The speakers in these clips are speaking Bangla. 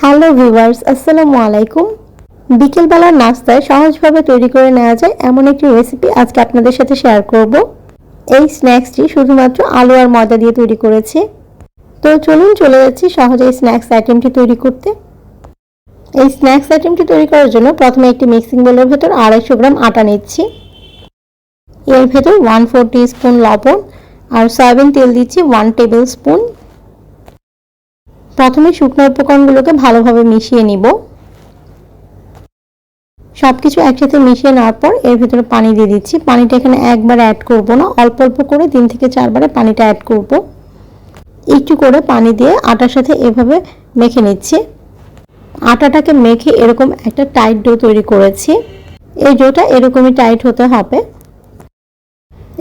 হ্যালো ভিউয়ার্স, আসসালামু আলাইকুম। বিকেলবেলার নাস্তায় সহজভাবে তৈরি করে নেওয়া যায় এমন একটি রেসিপি আজকে আপনাদের সাথে শেয়ার করব। এই স্ন্যাক্সটি শুধুমাত্র আলু আর ময়দা দিয়ে তৈরি করেছি। তো চলুন চলে যাচ্ছি সহজে এই স্ন্যাক্স আইটেমটি তৈরি করতে। এই স্ন্যাক্স আইটেমটি তৈরি করার জন্য প্রথমে একটি মিক্সিং বোলের ভেতর 250 গ্রাম আটা নিচ্ছি। এর ভেতর 1/4 টিস্পুন লবণ আর সয়াবিন তেল দিচ্ছি 1 টেবিল স্পুন। প্রথমে শুকনো উপকরণগুলোকে ভালোভাবে মিশিয়ে নিব। সবকিছু একসাথে মিশিয়ে নেওয়ার পর এর ভেতরে পানি দিয়ে দিচ্ছি। পানিটা এখানে একবার অ্যাড করব না, অল্প অল্প করে 3 থেকে 4 বারে পানিটা অ্যাড করব। একটু করে পানি দিয়ে আটার সাথে এভাবে মেখে নিচ্ছি। আটাটাকে মেখে এরকম একটা টাইট ডো তৈরি করেছি। এই ডোটা এরকমই টাইট হতে হবে।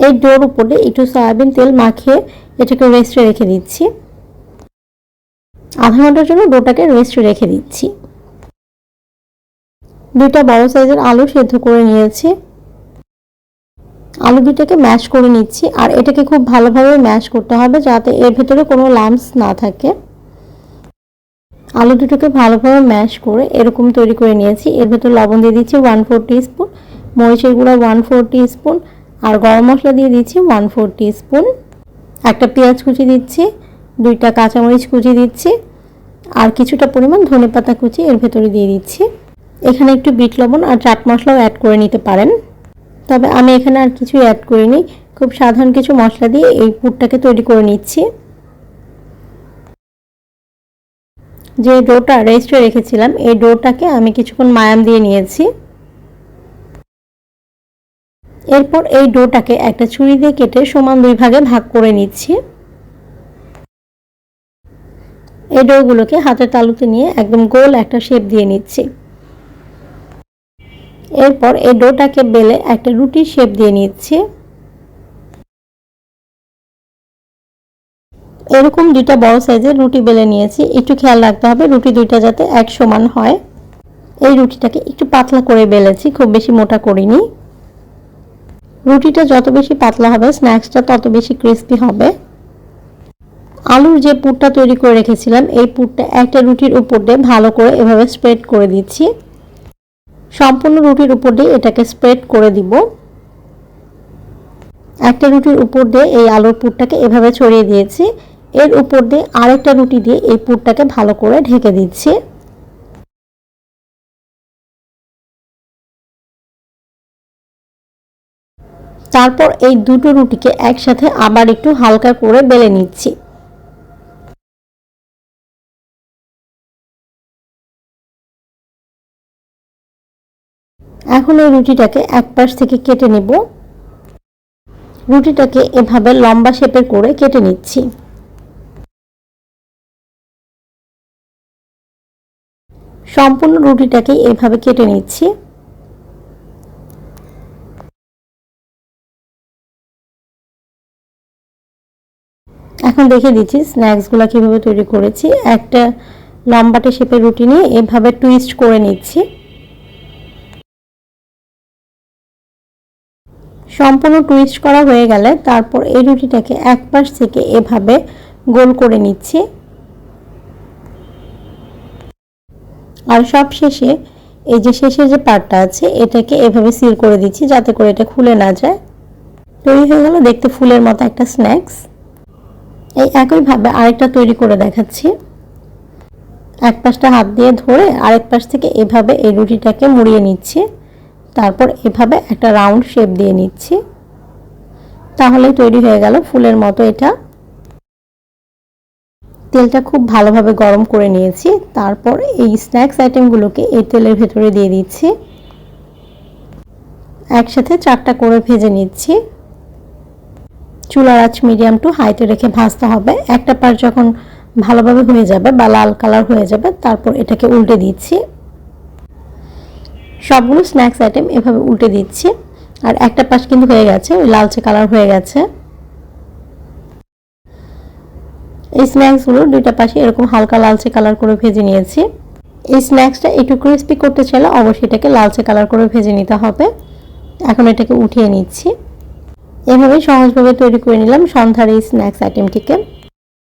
এই ডোর উপরে একটু সয়াবিন তেল মাখিয়ে এটাকে রেস্টে রেখে দিচ্ছি। আধা ঘন্টার জন্য ডোটাকে রেস্টে রেখে দিচ্ছি। দুইটা বড় সাইজের আলু সেদ্ধ করে নিয়েছি। আলু দুটাকে ম্যাশ করে নিচ্ছি আর এটাকে খুব ভালোভাবে ম্যাশ করতে হবে যাতে এর ভেতরে কোনো লাম্পস না থাকে। আলু দুটোকে ভালোভাবে ম্যাশ করে এরকম তৈরি করে নিয়েছি। এর ভেতরে লবণ দিয়ে দিচ্ছি 1/4 টিস্পুন, মরিচের গুঁড়া 1/4 টিস্পুন আর গরম মশলা দিয়ে দিচ্ছি 1/4 টিস্পুন। একটা পেঁয়াজ কুচি দিচ্ছি, দুইটা কাঁচামরিচ কুচি দিচ্ছি আর কিছুটা পরিমাণ ধনেপাতা কুচি এর ভেতরে দিয়ে দিচ্ছি। এখানে একটু বিট লবণ আর চাট মশলাও অ্যাড করে নিতে পারেন, তবে আমি এখানে আর কিছুই অ্যাড করিনি। খুব সাধারণ কিছু মশলা দিয়ে এই পুরটাকে তৈরি করে নিচ্ছি। যে ডোটা রেস্টে রেখেছিলাম এই ডোটাকে আমি কিছুক্ষণ মায়াম দিয়ে নিয়েছি। এরপর এই ডোটাকে একটা ছুরি দিয়ে কেটে সমান 2 ভাগে ভাগ করে নিচ্ছি। এই ডোগুলোকে হাতের তালুতে নিয়ে একদম গোল একটা শেপ দিয়ে নিচ্ছি। এরপর এই ডোটাকে বেলে একটা রুটির শেপ দিয়ে নিচ্ছি। এরকম দুইটা বড় সাইজের রুটি বেলে নিয়েছি। একটু খেয়াল রাখতে হবে রুটি দুইটা যাতে এক সমান হয়। এই রুটিটাকে একটু পাতলা করে বেলেছি, খুব বেশি মোটা করিনি। রুটিটা যত বেশি পাতলা হবে স্ন্যাক্সটা তত বেশি ক্রিস্পি হবে। আলুর যে পুরটা তৈরি করে রেখেছিলাম এই পুরটা একটা রুটির উপর দিয়ে ভালো করে এভাবে স্প্রেড করে দিচ্ছি। সম্পূর্ণ রুটির উপর দিয়ে এটাকে স্প্রেড করে দিব। একটা রুটির উপর দিয়ে এই আলুর পুরটাকে এভাবে ছড়িয়ে দিয়েছি। এর উপর দিয়ে আরেকটা রুটি দিয়ে এই পুরটাকে ভালো করে ঢেকে দিচ্ছি। তারপর এই দুটো রুটিকে একসাথে আবার একটু হালকা করে বেলে নিচ্ছি। এখন এই রুটিটাকে এক পাশ থেকে কেটে নেব। রুটিটাকে এভাবে লম্বা শেপের করে কেটে নিচ্ছি। সম্পূর্ণ রুটিটাকে এভাবে কেটে নিচ্ছি। এখন দেখে দিচ্ছি স্ন্যাক্সগুলো কিভাবে তৈরি করেছি। একটা লম্বাটে শেপের রুটি নিয়ে এভাবে টুইস্ট করে নিচ্ছি। সম্পূর্ণ টুইস্ট করা হয়ে গেলে তারপর এই রুটিটাকে এক পাশ থেকে এভাবে গোল করে নিচ্ছি। আর সব শেষে এই যে শেষের যে পার্টটা আছে এটাকে এভাবে সিল করে দিচ্ছি যাতে করে এটা খুলে না যায়। তৈরি হয়ে গেল দেখতে ফুলের মতো একটা স্ন্যাক্স। এই একইভাবে আরেকটা তৈরি করে দেখাচ্ছি। এক পাশটা হাত দিয়ে ধরে আরেক পাশ থেকে এভাবে এই রুটিটাকে মুড়িয়ে নিচ্ছি। তারপর এভাবে একটা রাউন্ড শেপ দিয়ে নিচ্ছি। তাহলেই তৈরি হয়ে গেল ফুলের মতো এটা। তেলটা খুব ভালোভাবে গরম করে নিয়েছি। তারপর এই স্ন্যাক্স আইটেমগুলোকে এই তেলের ভেতরে দিয়ে দিচ্ছি। একসাথে 4টা করে ভেজে নিচ্ছি। চুলার আঁচ মিডিয়াম টু হাইতে রেখে ভাজতে হবে। একটা পাশ যখন ভালোভাবে হয়ে যাবে বা লাল কালার হয়ে যাবে তারপর এটাকে উল্টে দিচ্ছি। সবগুলো স্ন্যাক্স আইটেম এভাবে উল্টে দিচ্ছি। আর একটা পাশ কিন্তু হয়ে গেছে, ওই লালচে কালার হয়ে গেছে। এই স্ন্যাক্সগুলো দুইটা পাশে এরকম হালকা লালচে কালার করে ভেজে নিয়েছি। এই স্ন্যাক্সটা একটু ক্রিস্পি করতে চাইলে অবশ্যই এটাকে লালচে কালার করে ভেজে নিতে হবে। এখন এটাকে উঠিয়ে নিচ্ছি। এভাবে সহজভাবে তৈরি করে নিলাম সন্ধ্যার এই স্ন্যাক্স আইটেমটিকে।